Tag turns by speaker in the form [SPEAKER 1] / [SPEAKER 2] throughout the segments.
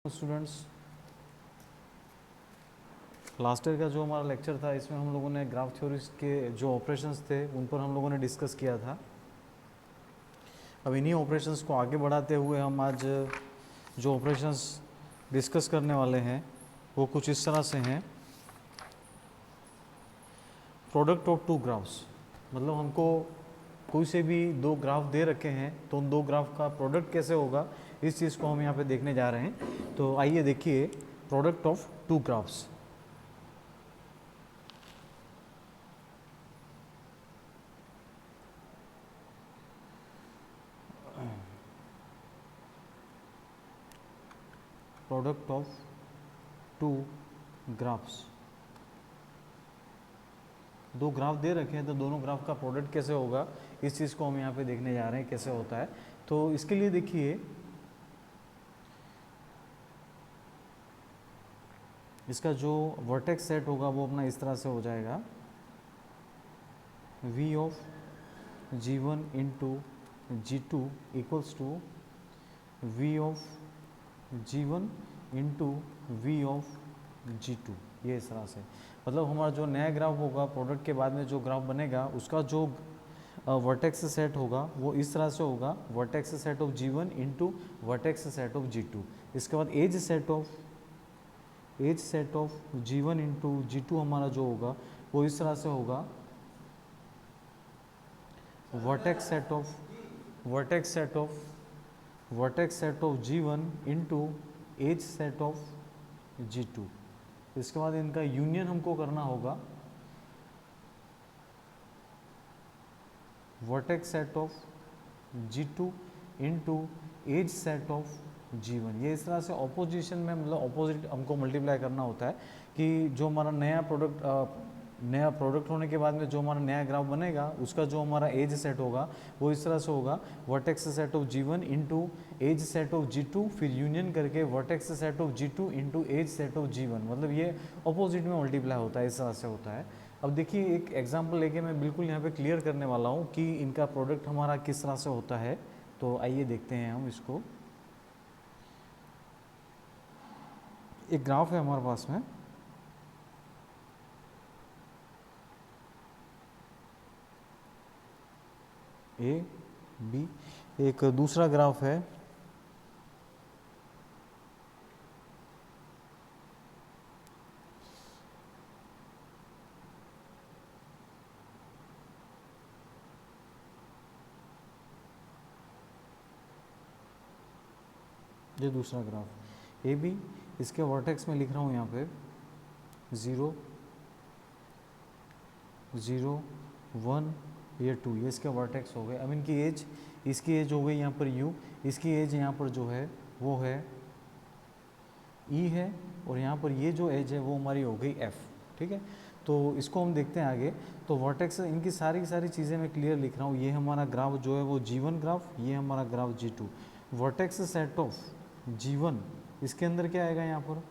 [SPEAKER 1] Students, last year का जो हमारा लेक्चर था इसमें हम लोगों ने ग्राफ थ्योरीज के जो ऑपरेशंस थे उन पर हम लोगों ने डिस्कस किया था। अब इन्हीं ऑपरेशंस को आगे बढ़ाते हुए हम आज जो ऑपरेशंस डिस्कस करने वाले हैं वो कुछ इस तरह से हैं। प्रोडक्ट ऑफ टू ग्राफ्स, मतलब हमको कोई से भी दो ग्राफ दे रखे हैं तो उन दो ग्राफ का प्रोडक्ट कैसे होगा, इस चीज़ को हम यहाँ पे देखने जा रहे हैं। तो आइए देखिए product of two graphs. Product of two graphs, दो ग्राफ दे रखे हैं तो दोनों ग्राफ का प्रोडक्ट कैसे होगा, इस चीज़ को हम यहाँ पे देखने जा रहे हैं कैसे होता है। तो इसके लिए देखिए इसका जो वर्टेक्स सेट होगा वो अपना इस तरह से हो जाएगा, v of g1 into g2 equals to v of g1 into v of g2। ये इस तरह से, मतलब हमारा जो नया ग्राफ होगा प्रोडक्ट के बाद में जो ग्राफ बनेगा उसका जो वर्टेक्स सेट होगा वो इस तरह से होगा, vertex set of g1 into vertex set of g2। इसके बाद edge set of g1 into g2 हमारा जो होगा वो इस तरह से होगा, vertex set of g1 into edge set of g2। इसके बाद इनका यूनियन हमको करना होगा, vertex set of g2 into edge set of g1। ये इस तरह से ऑपोजिशन में, मतलब ऑपोजिट हमको मल्टीप्लाई करना होता है कि जो हमारा नया प्रोडक्ट होने के बाद में जो हमारा नया ग्राफ बनेगा उसका जो हमारा एज सेट होगा वो इस तरह से होगा, vertex set of g1 into edge set of g2, फिर यूनियन करके vertex set of g2 into edge set of g1। मतलब ये अपोजिट में मल्टीप्लाई होता है, इस तरह से होता है। अब देखिए एक एग्जांपल लेके मैं बिल्कुल यहाँ पे क्लियर करने वाला हूँ कि इनका प्रोडक्ट हमारा किस तरह से होता है। तो आइए देखते हैं हम इसको। एक ग्राफ है हमारे पास में, ए बी। एक दूसरा ग्राफ है ये दूसरा ग्राफ ए बी। इसके वर्टेक्स में लिख रहा हूँ यहाँ पे 0 0 1, ये 2, ये इसके वर्टेक्स हो गए। अब इनकी एज, इसकी एज हो गई यहाँ पर u, इसकी एज यहाँ पर जो है वो है e है, और यहाँ पर ये जो एज है वो हमारी हो गई f। ठीक है, तो इसको हम देखते हैं आगे। तो वर्टेक्स इनकी सारी चीज़ें मैं क्लियर लिख रहा हूँ। ये हमारा ग्राफ जो है वो g1 ग्राफ, ये हमारा graph g2। Vertex set of g1, इसके अंदर क्या आएगा यहाँ पर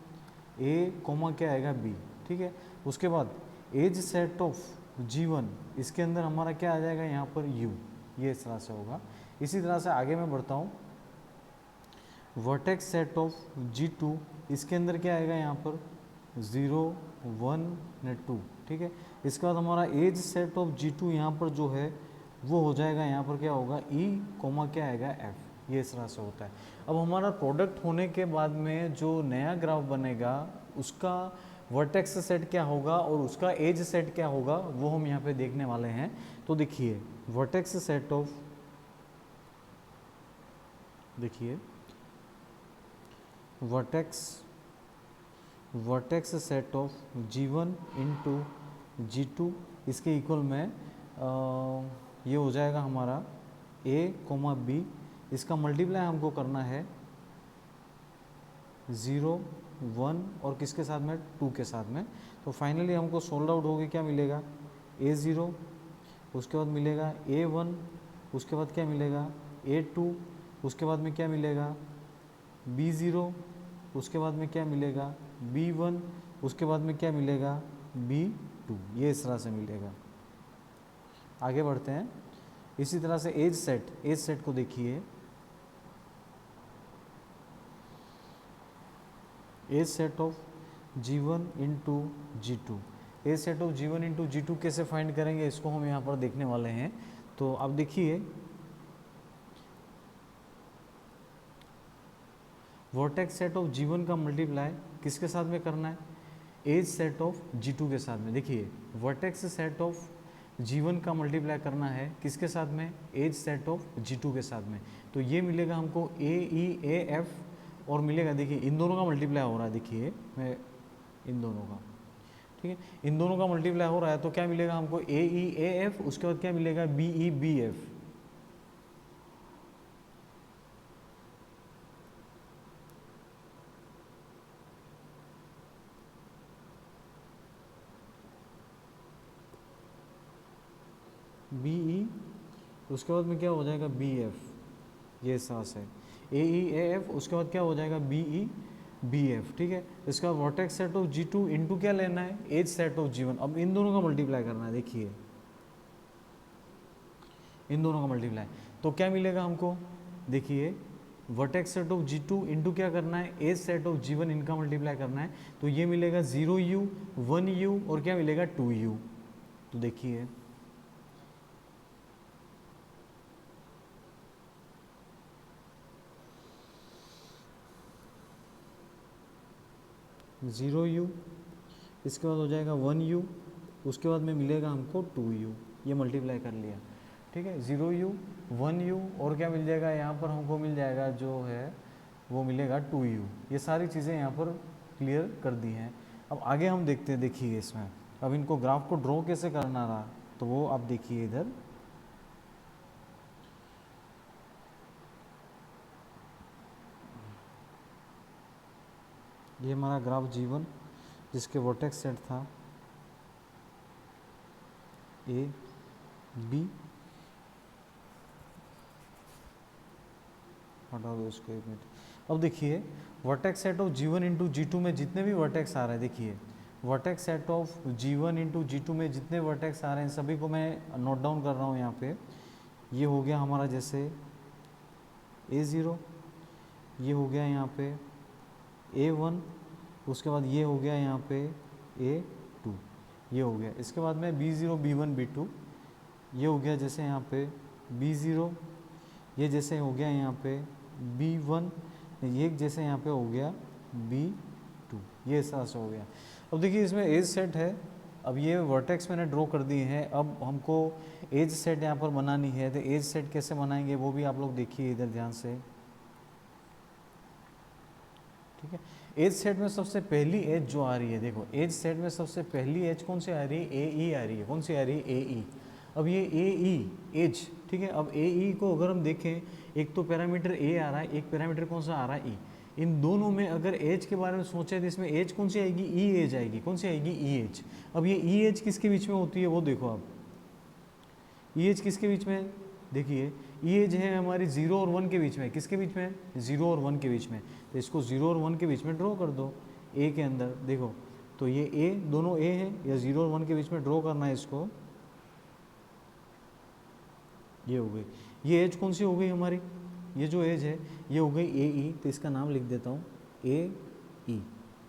[SPEAKER 1] a कोमा क्या आएगा b। ठीक है, उसके बाद एज सेट ऑफ g1, इसके अंदर हमारा क्या आ जाएगा यहाँ पर u। ये इस तरह से होगा। इसी तरह से आगे मैं बढ़ता हूँ, वर्टेक्स सेट ऑफ g2, इसके अंदर क्या आएगा यहाँ पर 0 1 ने 2। ठीक है, इसके बाद हमारा एज सेट ऑफ g2 यहाँ पर जो है वो हो जाएगा, यहाँ पर क्या होगा e कोमा क्या आएगा f। ये इस तरह से होता है। अब हमारा प्रोडक्ट होने के बाद में जो नया ग्राफ बनेगा उसका वर्टेक्स सेट क्या होगा और उसका एज सेट क्या होगा वो हम यहाँ पे देखने वाले हैं। तो देखिए वर्टेक्स सेट ऑफ, देखिए vertex set of g1 into g2, इसके इक्वल में ये हो जाएगा हमारा a कोमा b। इसका मल्टीप्लाई हमको करना है 0 1 और किसके साथ में 2 के साथ में। तो फाइनली हमको सोल्ड आउट हो गया, क्या मिलेगा a0, उसके बाद मिलेगा a1, उसके बाद क्या मिलेगा a2, उसके बाद में क्या मिलेगा b0, उसके बाद में क्या मिलेगा b1, उसके बाद में क्या मिलेगा b2। ये इस तरह से मिलेगा। आगे बढ़ते हैं। इसी तरह से एज सेट को देखिए, edge set of G1 into G2। Edge set of G1 into G2 कैसे फाइंड करेंगे, इसको हम यहाँ पर देखने वाले हैं। तो अब देखिए, वर्टेक्स सेट ऑफ G1 का मल्टीप्लाई किसके साथ में करना है, एज सेट ऑफ G2 के साथ में। देखिए, वर्टेक्स सेट ऑफ G1 का मल्टीप्लाई करना है किसके साथ में, एज सेट ऑफ G2 के साथ में। तो ये मिलेगा हमको AEAF और मिलेगा, देखिए इन दोनों का मल्टीप्लाई हो रहा है, देखिए मैं इन दोनों का, ठीक है, इन दोनों का मल्टीप्लाई हो रहा है। तो क्या मिलेगा हमको, AEAF, उसके बाद क्या मिलेगा, BEBF। BE, उसके बाद में क्या हो जाएगा, BF, ये सांस है। AEAF, उसके बाद क्या हो जाएगा, BEBF, ठीक है। इसका vertex set of G2 into क्या लेना है, एज सेट ऑफ G1। अब इन दोनों का मल्टीप्लाई करना है, देखिए इन दोनों का मल्टीप्लाई। तो क्या मिलेगा हमको, देखिए vertex set of G2 into क्या करना है, एज सेट ऑफ G1, इनका मल्टीप्लाई करना है। तो ये मिलेगा 0U 1U और क्या मिलेगा 2U। तो देखिए, जीरो यू, इसके बाद हो जाएगा 1U, उसके बाद में मिलेगा हमको 2U। ये मल्टीप्लाई कर लिया, ठीक है। 0U 1U और क्या मिल जाएगा यहाँ पर हमको, मिल जाएगा जो है वो मिलेगा 2U। ये सारी चीज़ें यहाँ पर क्लियर कर दी हैं। अब आगे हम देखते हैं, देखिए इसमें अब इनको ग्राफ को ड्रॉ कैसे करना रहा, तो वो आप देखिए इधर। ये हमारा ग्राफ G1 जिसके वर्टेक्स सेट था A B, हटा दो इसको एक मिनट। अब देखिए, vertex set of G1 into G2 में जितने भी वर्टेक्स आ रहे हैं, देखिए vertex set of G1 into G2 में जितने वर्टेक्स आ रहे हैं सभी को मैं नोट डाउन कर रहा हूँ यहाँ पे। ये हो गया हमारा जैसे A0, ये हो गया यहाँ पे A1, उसके बाद ये हो गया यहाँ पे A2, ये हो गया। इसके बाद में B0 B1 B2, ये हो गया जैसे यहाँ पे B0, ये जैसे हो गया यहाँ पे B1, ये जैसे यहाँ पे हो गया B2, ये ऐसा हो गया। अब देखिए इसमें एज सेट है। अब ये वर्टेक्स मैंने ड्रॉ कर दिए हैं। अब हमको एज सेट यहाँ पर बनानी है, तो एज सेट कैसे बनाएंगे वो भी आप लोग देखिए इधर ध्यान से, ठीक है। एज सेट में सबसे पहली एज जो आ रही है, देखो एज सेट में सबसे पहली एज कौन सी आ रही है, AE आ रही है। कौन सी आ रही है, AE। अब ये AE एज, ठीक है। अब AE को अगर हम देखें, एक तो पैरामीटर A आ रहा है, एक पैरामीटर कौन सा आ रहा है E। इन दोनों में अगर एज के बारे में सोचे तो इसमें एज कौन सी आएगी, E एज आएगी। कौन सी आएगी, E एज। अब ये E एज किसके बीच में होती है वो देखो आप, E एज किसके बीच में, देखिए E एज है हमारी 0 और 1 के बीच में। किसके बीच में, 0 और 1 के बीच में। तो इसको 0 और 1 के बीच में ड्रॉ कर दो, A के अंदर देखो। तो ये A, दोनों A है, या 0 और 1 के बीच में ड्रॉ करना है इसको। ये हो गई, ये एज कौन सी हो गई हमारी, ये जो एज है ये हो गई AE। तो इसका नाम लिख देता हूँ AE,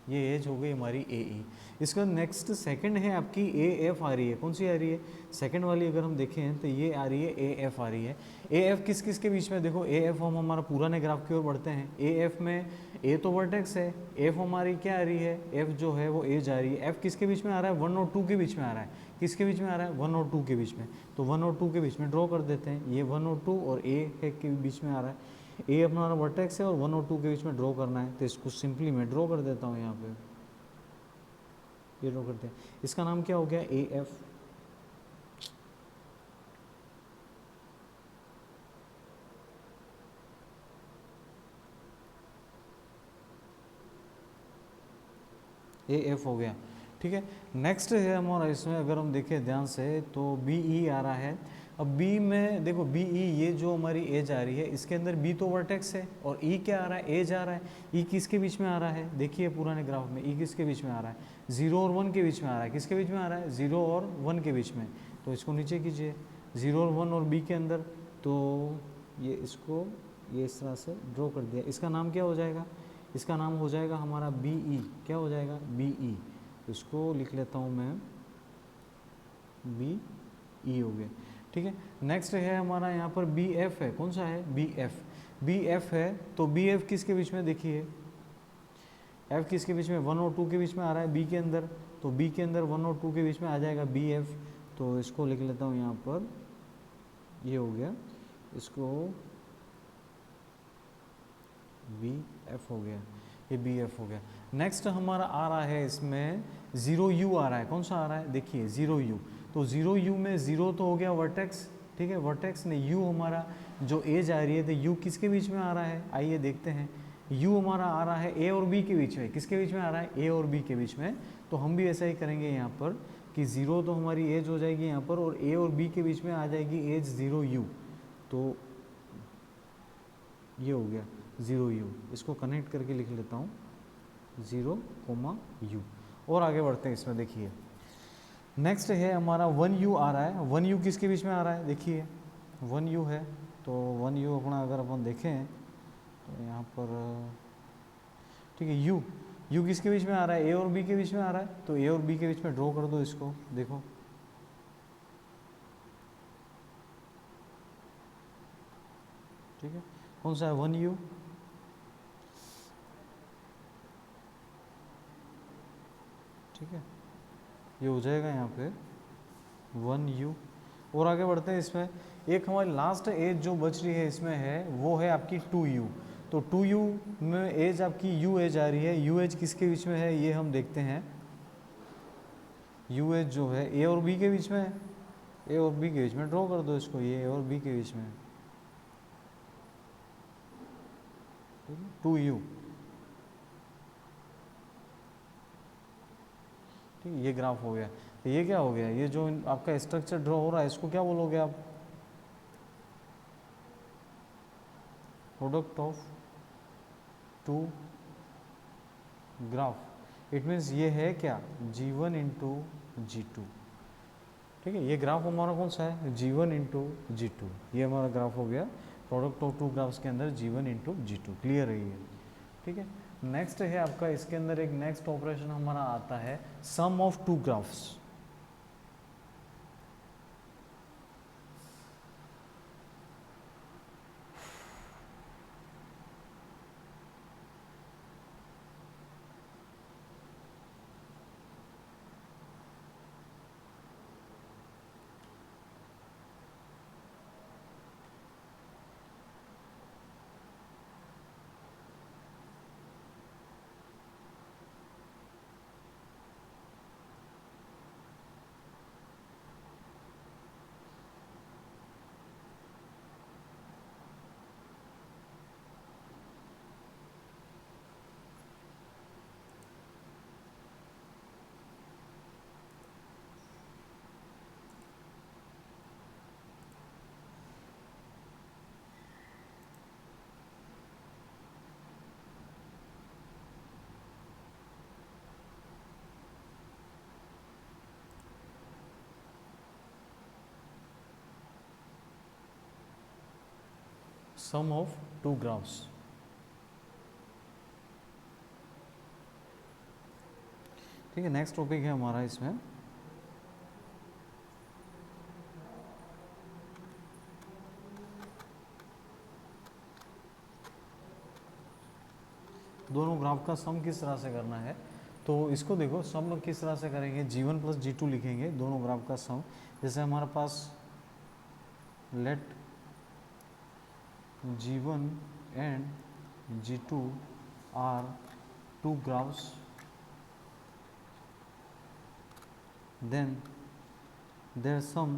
[SPEAKER 1] ये एज हो गई हमारी AE। इसका नेक्स्ट सेकंड है आपकी AF आ रही है। कौन सी आ रही है, सेकंड वाली अगर हम देखें तो ये आ रही है AF आ रही है। AF किस किस के बीच में, देखो AF हम हमारा पुराने ग्राफ की ओर बढ़ते हैं। AF में A तो वर्टेक्स है, F हमारी क्या आ रही है, F जो है वो एज आ रही है। F किसके बीच में आ रहा है, 1 और 2 के बीच में आ रहा है। किसके बीच में आ रहा है, 1 और 2 के बीच में। तो 1 और 2 के बीच में ड्रॉ कर देते हैं। ये 1 और 2 और A है के बीच में आ रहा है। A अपना वर्टेक्स है और 1 और 2 के बीच में ड्रॉ करना है। तो इसको सिंपली मैं ड्रॉ कर देता हूँ यहाँ पे, ये ड्रॉ करते हैं। इसका नाम क्या हो गया, AF। AF हो गया, ठीक है। नेक्स्ट है हमारा, इसमें अगर हम देखें ध्यान से तो BE आ रहा है। अब B में देखो BE, ये जो हमारी एज आ रही है इसके अंदर B तो वर्टेक्स है और E क्या आ रहा है, एज आ रहा है। E किसके बीच में आ रहा है, देखिए पुराने ग्राफ में E किसके बीच में आ रहा है, 0 और 1 के बीच में आ रहा है। किसके बीच में आ रहा है, 0 और 1 के बीच में। तो इसको नीचे कीजिए, 0 और 1 और B के अंदर। तो ये इसको ये इस तरह से ड्रॉ कर दिया। इसका नाम क्या हो जाएगा, इसका नाम हो जाएगा हमारा बी ई। क्या हो जाएगा? B E. इसको लिख लेता हूँ मैं, बी ई हो गया। ठीक है, नेक्स्ट है हमारा यहाँ पर बी एफ है। कौन सा है? B F. बी एफ है तो बी एफ किसके बीच में? देखिए एफ किसके बीच में? 1 और 2 के बीच में आ रहा है बी के अंदर, तो बी के अंदर 1 और 2 के बीच में आ जाएगा बी एफ। तो इसको लिख लेता हूँ यहाँ पर, ये हो गया, इसको बी एफ हो गया, ये बी एफ हो गया। नेक्स्ट हमारा आ रहा है इसमें 0 यू आ रहा है। कौन सा आ रहा है? देखिए 0 यू। तो 0 यू में 0 तो हो गया वर्टेक्स, ठीक है, वर्टेक्स ने यू हमारा जो एज आ रही है, तो यू किसके बीच में आ रहा है? आइए देखते हैं। यू हमारा आ रहा है ए और बी के बीच में। किसके बीच में आ रहा है? ए और बी के बीच में। तो हम भी ऐसा ही करेंगे यहाँ पर कि 0 तो हमारी एज हो जाएगी यहाँ पर, और ए और बी के बीच में आ जाएगी एज 0 यू। तो ये हो गया 0 यू। इसको कनेक्ट करके लिख लेता हूँ 0, यू। और आगे बढ़ते हैं इसमें। देखिए नेक्स्ट है हमारा 1 यू आ रहा है। 1 यू किसके बीच में आ रहा है? देखिए 1 यू है, तो 1 यू अपना अगर अपन देखें तो यहाँ पर, ठीक है, यू किसके बीच में आ रहा है? ए और बी के बीच में आ रहा है, तो ए और बी के बीच में ड्रॉ कर दो इसको। देखो ठीक है, कौन सा है? 1 यू। ठीक है, ये हो जाएगा यहाँ पे 1 यू। और आगे बढ़ते हैं इसमें। एक हमारी लास्ट एज जो बच रही है इसमें है, वो है आपकी 2 यू। तो 2 यू में एज आपकी यू एज आ रही है। यू एज किसके बीच में है? ये हम देखते हैं। यू एज जो है ए और बी के बीच में है। ए और बी के बीच में ड्रॉ कर दो इसको, ये ए और बी के बीच में 2 यू। ठीक है, ये ग्राफ हो गया। तो ये क्या हो गया? ये जो आपका स्ट्रक्चर ड्रॉ हो रहा है, इसको क्या बोलोगे आप? Product of 2 graph. It means ये है क्या? G1 into G2। ठीक है, ये ग्राफ हमारा कौन सा है? G1 into G2। ये हमारा ग्राफ हो गया प्रोडक्ट ऑफ 2 ग्राफ्स के अंदर G1 इंटू G2। क्लियर है ये? ठीक है, नेक्स्ट है आपका इसके अंदर एक नेक्स्ट ऑपरेशन हमारा आता है sum of 2 graphs. Sum of 2 graphs. ठीक है, नेक्स्ट टॉपिक है हमारा इसमें दोनों ग्राफ का सम किस तरह से करना है। तो इसको देखो, सम किस तरह से करेंगे? G1 प्लस G2 लिखेंगे दोनों ग्राफ का सम। जैसे हमारे पास let G1 and G2 are 2 graphs, then their sum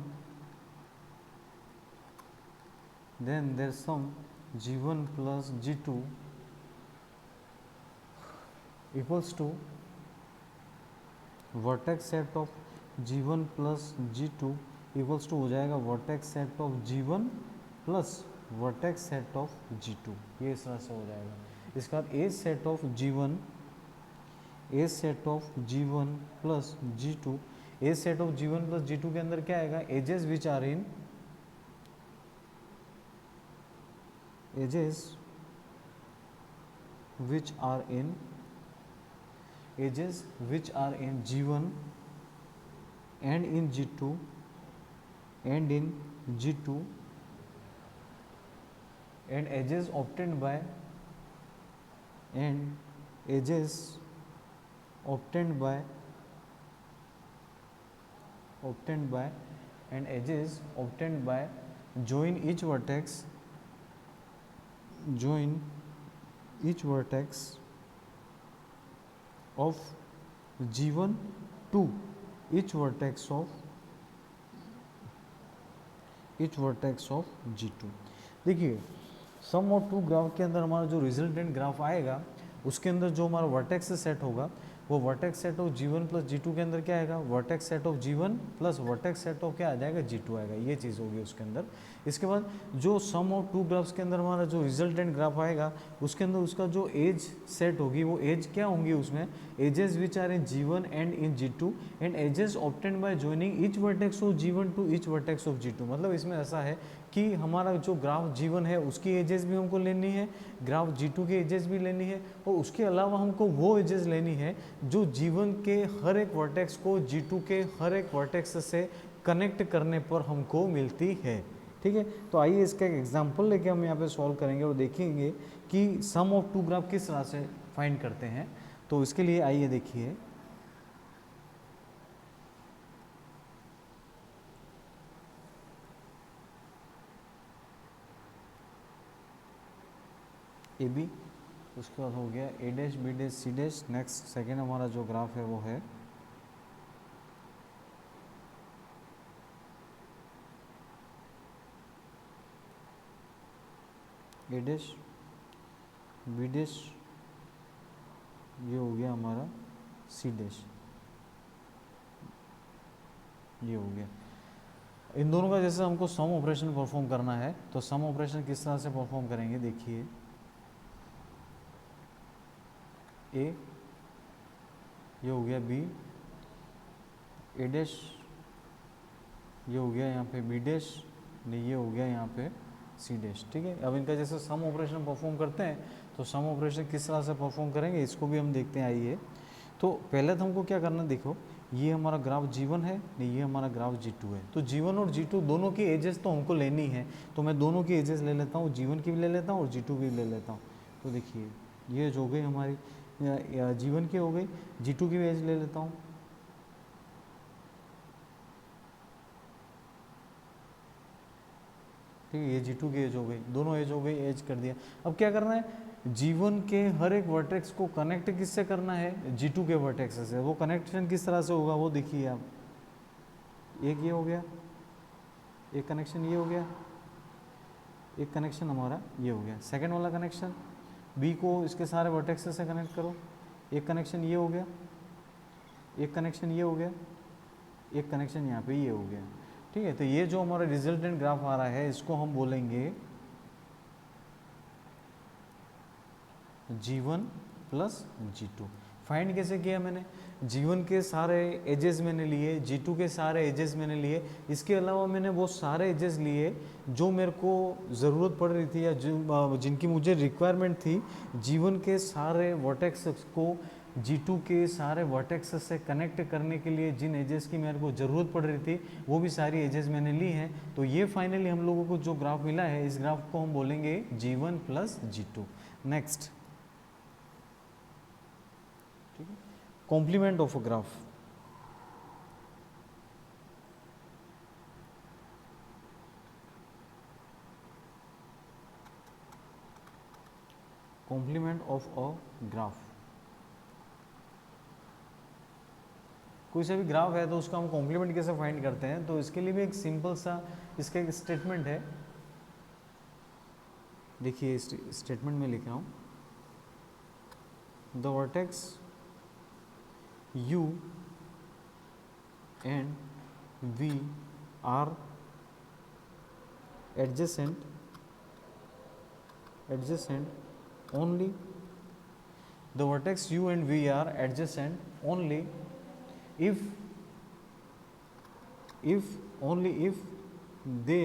[SPEAKER 1] G1 plus G2 equals to vertex set of G1 plus G2 equals to हो जाएगा vertex set of G1 plus vertex set of G2। ये इस तरह से हो जाएगा। इसके बाद edge set of G1 plus G2। Edge set of G1 plus G2 के अंदर क्या आएगा? Edges which are in which are in edges which are in G1 and in G2 and in G2 and edges obtained by and edges obtained by and edges obtained by join each vertex of G1 to each vertex of G2। देखिए सम of to graph के अंदर हमारा जो resultant graph आएगा उसके अंदर जो हमारा वर्टेक्स सेट होगा वो vertex set of G1 plus G2 के अंदर क्या आएगा, vertex set of G1 plus vertex set of क्या आ जाएगा, G2 आएगा, ये चीज़ होगी उसके अंदर। इसके बाद जो सम ऑफ टू ग्राफ्स के अंदर हमारा जो रिजल्टेंट ग्राफ आएगा उसके अंदर उसका जो एज सेट होगी वो एज क्या होंगी, उसमें edges which are in G1 and in G2 and edges obtained by joining each vertex of G1 to each vertex of G2। मतलब इसमें ऐसा है कि हमारा जो ग्राफ G1 है उसकी एजेस भी हमको लेनी है, ग्राफ G2 की एजेस भी लेनी है और उसके अलावा हमको वो एजेस लेनी है जो G1 के हर एक वर्टेक्स को G2 के हर एक वर्टेक्स से कनेक्ट करने पर हमको मिलती है। ठीक है, तो आइए इसका एक एग्जांपल लेके हम यहाँ पे सॉल्व करेंगे और देखेंगे कि सम ऑफ टू ग्राफ किस तरह से फाइंड करते हैं। तो इसके लिए आइए देखिए, ए बी, उसके बाद हो गया a dash b dash c dash. Next second हमारा जो ग्राफ है वो है ए डैश बी डैश, ये हो गया हमारा सी डैश, ये हो गया। इन दोनों का जैसे हमको सम ऑपरेशन परफॉर्म करना है तो सम ऑपरेशन किस तरह से परफॉर्म करेंगे, देखिए ए, ये हो गया बी, ए डैश, ये हो गया यहाँ पे बी डैश, नहीं ये हो गया यहाँ पे सी डैश। ठीक है, अब इनका जैसे सम ऑपरेशन परफॉर्म करते हैं तो सम ऑपरेशन किस तरह से परफॉर्म करेंगे इसको भी हम देखते हैं। आइए, तो पहले तो हमको क्या करना है, देखो ये हमारा ग्राफ G1 है, नहीं ये हमारा ग्राफ G2 है। तो G1 और G2 दोनों की एजेस तो हमको लेनी है, तो मैं दोनों की एजेस ले लेता हूँ, G1 की भी ले लेता हूँ और G2 की भी ले लेता हूँ। तो देखिए ये जो हो गई हमारी G1 की हो गई, G2 की भी एज ले लेता हूँ, ठीक है, ये G2 की एज हो गई, दोनों एज हो गई, एज कर दिया। अब क्या करना है, G1 के हर एक वर्टेक्स को कनेक्ट किससे करना है, G2 के वर्टेक्स से। वो कनेक्शन किस तरह से होगा वो देखिए आप, एक ये हो गया, एक कनेक्शन ये हो गया, एक कनेक्शन हमारा ये हो गया। सेकंड वाला कनेक्शन B को इसके सारे वर्टेक्स से कनेक्ट करो, एक कनेक्शन ये हो गया, एक कनेक्शन ये हो गया, एक कनेक्शन यहाँ पे ये हो गया। ठीक है, तो ये जो हमारा रिजल्टेंट ग्राफ आ रहा है इसको हम बोलेंगे G1 प्लस G2। फाइंड कैसे किया मैंने, G1 के सारे एजेस मैंने लिए, G2 के सारे एजेस मैंने लिए, इसके अलावा मैंने वो सारे एजेस लिए जो मेरे को ज़रूरत पड़ रही थी या जिनकी मुझे रिक्वायरमेंट थी। G1 के सारे वर्टेक्स को G2 के सारे वर्टेक्स से कनेक्ट करने के लिए जिन एजेस की मेरे को ज़रूरत पड़ रही थी वो भी सारी एजेस मैंने ली हैं। तो ये फाइनली हम लोगों को जो ग्राफ मिला है इस ग्राफ को हम बोलेंगे G1 प्लस G2। नेक्स्ट, ठीक है, complement of a graph. Complement of a graph, कोई सा भी ग्राफ है तो उसका हम कॉम्प्लीमेंट कैसे फाइंड करते हैं, तो इसके लिए भी एक सिंपल सा इसका एक स्टेटमेंट है। देखिए स्टेटमेंट में लिख रहा हूँ, the vertex U and V are adjacent only, the vertex U and V are adjacent only if they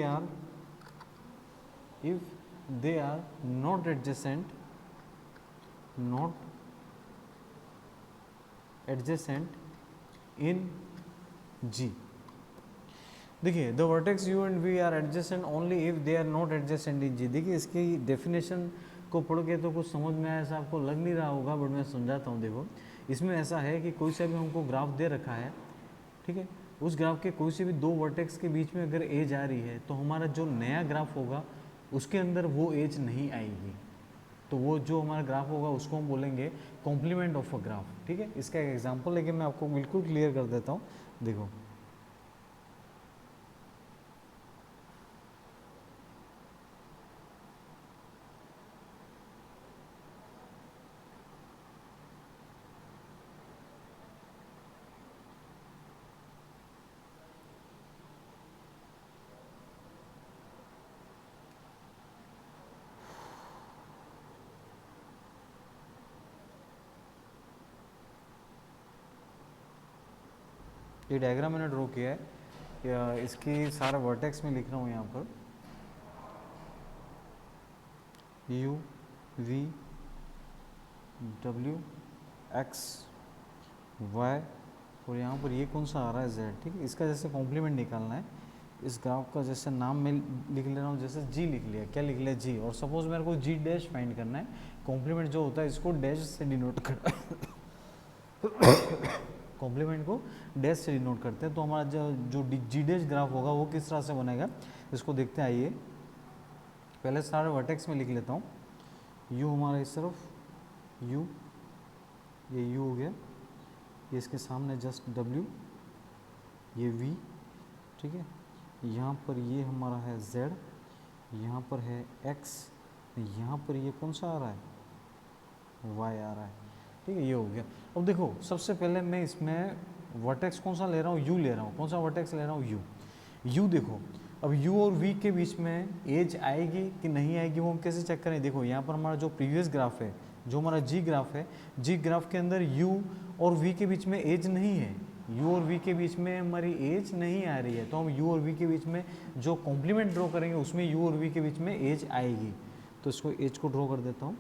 [SPEAKER 1] are not adjacent not adjacent in G. देखिए the vertex u and v are adjacent only if they are not adjacent in G. देखिए इसकी definition को पढ़ के तो कुछ समझ में आया, ऐसा आपको लग नहीं रहा होगा, बट मैं समझाता हूँ। देखो इसमें ऐसा है कि कोई सा भी हमको ग्राफ दे रखा है, ठीक है, उस ग्राफ के कोई से भी दो वर्टेक्स के बीच में अगर एज आ रही है तो हमारा जो नया ग्राफ होगा उसके अंदर वो एज नहीं आएगी। तो वो जो हमारा ग्राफ होगा उसको हम बोलेंगे कॉम्प्लीमेंट ऑफ अ ग्राफ। ठीक है, इसका एक एग्जांपल लेके मैं आपको बिल्कुल क्लियर कर देता हूँ। देखो ये डायग्राम मैंने ड्रॉ किया है, इसकी सारा वर्टेक्स में लिख रहा हूँ यहाँ पर U V W X Y, और यहाँ पर ये कौन सा आ रहा है जेड। ठीक है, इसका जैसे कॉम्प्लीमेंट निकालना है, इस ग्राफ का जैसे नाम में लिख ले रहा हूँ, जैसे जी लिख लिया, क्या लिख लिया जी, और सपोज मेरे को जी डैश फाइंड करना है। कॉम्प्लीमेंट जो होता है इसको डैश से डिनोट कर कॉम्प्लीमेंट को डैश से डिनोट करते हैं। तो हमारा जो जी डैश ग्राफ होगा वो किस तरह से बनेगा इसको देखते हैं। आइए पहले सारे वर्टेक्स में लिख लेता हूँ। यू हमारा इस तरफ यू, ये यू हो गया, ये इसके सामने जस्ट डब्ल्यू, ये वी, ठीक है, यहाँ पर ये हमारा है जेड, यहाँ पर है एक्स, यहाँ पर ये कौन सा आ रहा है वाई आ रहा है। ठीक है, ये हो गया। अब देखो सबसे पहले मैं इसमें वर्टेक्स कौन सा ले रहा हूँ, यू ले रहा हूँ। कौन सा वर्टेक्स ले रहा हूँ, यू। यू देखो अब यू और वी के बीच में एज आएगी कि नहीं आएगी वो हम कैसे चेक करें। देखो यहाँ पर हमारा जो प्रीवियस ग्राफ है, जो हमारा जी ग्राफ है, जी ग्राफ के अंदर यू और वी के बीच में एज नहीं है, यू और वी के बीच में हमारी एज नहीं आ रही है। तो हम यू और वी के बीच में जो कॉम्प्लीमेंट ड्रॉ करेंगे उसमें यू और वी के बीच में एज आएगी। तो इसको एज को ड्रॉ कर देता हूँ,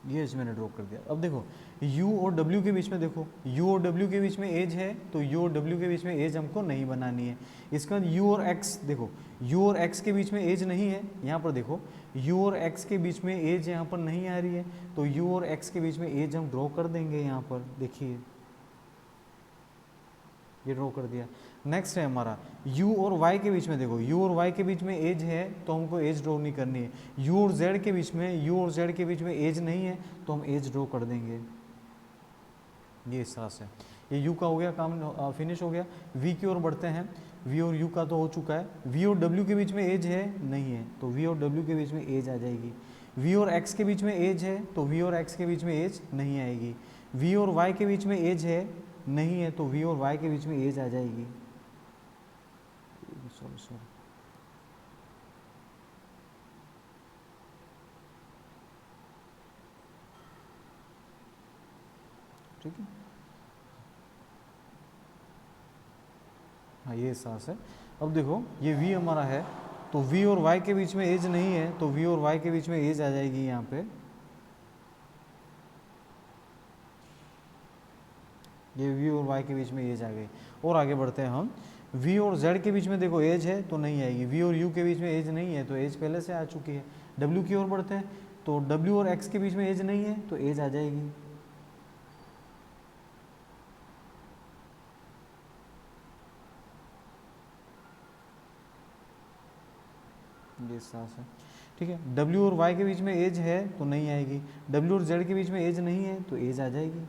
[SPEAKER 1] ये एज मैंने ड्रॉ कर दिया। अब देखो u और w के बीच में, देखो u और w के बीच में एज है, तो u और w के बीच में एज हमको नहीं बनानी है। इसका u और x, देखो u और x के बीच में एज नहीं है, यहाँ पर देखो u और x के बीच में एज यहाँ पर नहीं आ रही है, तो u और x के बीच में एज हम ड्रॉ कर देंगे। यहाँ पर देखिए ये ड्रॉ कर दिया। नेक्स्ट है हमारा u और y के बीच में, देखो u और y के बीच में एज है तो हमको एज ड्रॉ नहीं करनी है। u और z के बीच में, u और z के बीच में एज नहीं है तो हम एज ड्रॉ कर देंगे। ये इस तरह से ये u का हो गया, काम फिनिश हो गया। v की ओर बढ़ते हैं, v और u का तो हो चुका है। v और w के बीच में एज है, नहीं है, तो v और w के बीच में एज आ जाएगी। v और x के बीच में एज है, तो v और x के बीच में एज नहीं आएगी। v और y के बीच में एज है, नहीं है, तो v और y के बीच में एज आ जाएगी। सॉरी ठीक है, हाँ ये सांस है। अब देखो ये v हमारा है, तो v और y के बीच में एज नहीं है, तो v और y के बीच में एज आ जाएगी। यहाँ पे ये v और y के बीच में एज आ गई। और आगे बढ़ते हैं हम, v और z के बीच में देखो एज है तो नहीं आएगी, v और u के बीच में एज नहीं है तो एज पहले से आ चुकी है। w की ओर बढ़ते हैं, तो w और x के बीच में एज नहीं है तो एज आ जाएगी। ये सांस है, ठीक है। w और y के बीच में एज है तो नहीं आएगी, w और z के बीच में एज नहीं है तो एज आ जाएगी,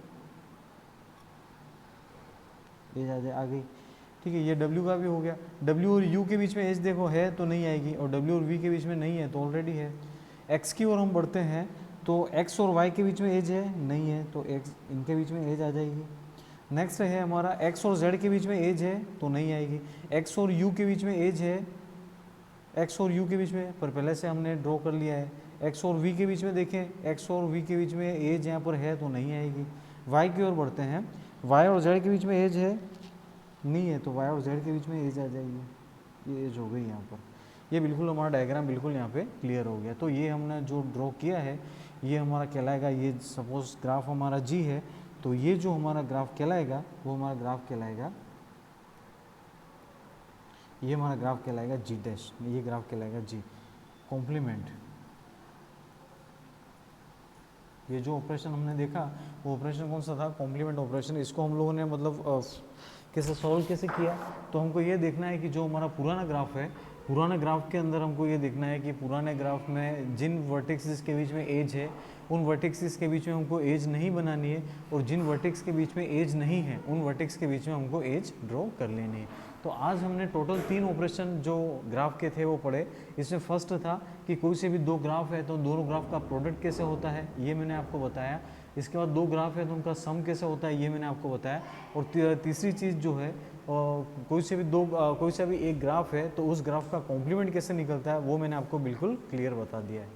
[SPEAKER 1] एज आ गई। ठीक है, ये w का भी हो गया। w और u के बीच में एज देखो है तो नहीं आएगी, और w और v के बीच में नहीं है तो ऑलरेडी है। x की ओर हम बढ़ते हैं, तो x और y के बीच में एज है, नहीं है, तो x इनके बीच में एज आ जाएगी। नेक्स्ट है हमारा x और z के बीच में एज है तो नहीं आएगी, x और u के बीच में एज है, x और u के बीच में, पर पहले से हमने ड्रॉ कर लिया है। x और v के बीच में देखें, x और v के बीच में एज यहाँ पर है तो नहीं आएगी। y की ओर बढ़ते हैं, y और z के बीच में एज है, नहीं है, तो y और z के बीच में एज आ जाएगी। ये एज हो गई यहाँ पर। ये बिल्कुल हमारा डायग्राम बिल्कुल यहाँ पे क्लियर हो गया। तो ये हमने जो ड्रॉ किया है ये हमारा कहलाएगा, ये सपोज ग्राफ हमारा जी है, तो ये जो हमारा ग्राफ कहलाएगा वो हमारा ग्राफ कहलाएगा, ये हमारा ग्राफ कहलाएगा जी डैश, ये ग्राफ कहलाएगा जी कॉम्प्लीमेंट। ये जो ऑपरेशन हमने देखा वो ऑपरेशन कौन सा था, कॉम्प्लीमेंट ऑपरेशन। इसको हम लोगों ने मतलब कैसे सॉल्व कैसे किया, तो हमको ये देखना है कि जो हमारा पुराना ग्राफ है, पुराने ग्राफ के अंदर हमको ये देखना है कि पुराने ग्राफ में जिन वर्टेक्सेस के बीच में एज है उन वर्टेक्सेस के बीच में हमको एज नहीं बनानी है, और जिन वर्टेक्स के बीच में एज नहीं है उन वर्टेक्स के बीच में हमको एज ड्रॉ कर लेनी है। तो आज हमने टोटल 3 ऑपरेशन जो ग्राफ के थे वो पढ़े। इसमें फर्स्ट था कि कोई से भी 2 ग्राफ है तो दोनों ग्राफ का प्रोडक्ट कैसे होता है, ये मैंने आपको बताया। इसके बाद 2 ग्राफ है तो उनका सम कैसे होता है, ये मैंने आपको बताया। और तीसरी चीज़ जो है कोई से भी एक ग्राफ है तो उस ग्राफ का कॉम्प्लीमेंट कैसे निकलता है वो मैंने आपको बिल्कुल क्लियर बता दिया है।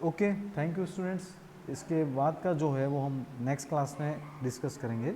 [SPEAKER 1] Okay, thank you students. इसके बाद का जो है वो हम नेक्स्ट क्लास में डिस्कस करेंगे।